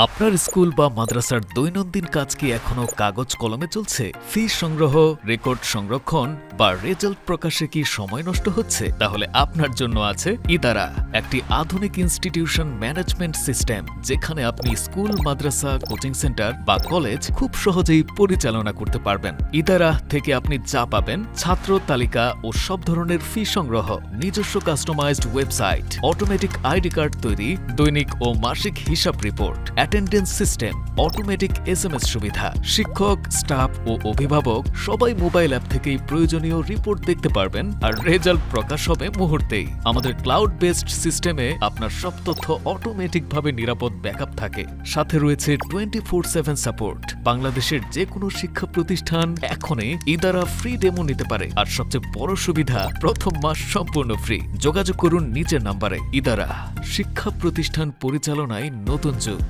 আপনার স্কুল বা মাদ্রাসার দৈনন্দিন কাজ কি এখনো কাগজ কলমে চলছে? ফি সংগ্রহ, রেকর্ড সংরক্ষণ বা রেজাল্ট প্রকাশে কি সময় নষ্ট হচ্ছে? তাহলে আপনার জন্য আছে ইদারা, একটি আধুনিক ইনস্টিটিউশন ম্যানেজমেন্ট সিস্টেম, যেখানে আপনি স্কুল, মাদ্রাসা, কোচিং সেন্টার বা কলেজ খুব সহজেই পরিচালনা করতে পারবেন। ইদারা থেকে আপনি যা পাবেন: ছাত্র তালিকা ও সব ধরনের ফি সংগ্রহ, নিজস্ব customised website, automatic ID card তৈরি, দৈনিক ও মাসিক হিসাব report, attendance system, automatic SMS সুবিধা। শিক্ষক, স্টাফ ও অভিভাবক সবাই মোবাইল অ্যাপ থেকেই প্রয়োজনীয় রিপোর্ট দেখতে পারবেন, আর রেজাল্ট প্রকাশ হবে মুহূর্তেই। আমাদের ক্লাউড বেসড সিস্টেমে আপনার সব তথ্য অটোমেটিকভাবে নিরাপদ ব্যাকআপ থাকে। সাথে রয়েছে 24/7 সাপোর্ট। বাংলাদেশের যে কোনো শিক্ষা প্রতিষ্ঠান এখনই ইদারা ফ্রি ডেমো নিতে পারে, আর সবচেয়ে বড় সুবিধা, প্রথম মাস সম্পূর্ণ ফ্রি। যোগাযোগ করুন নিচের নাম্বারে। ইদারা, শিক্ষা প্রতিষ্ঠান পরিচালনায় নতুন যুগ।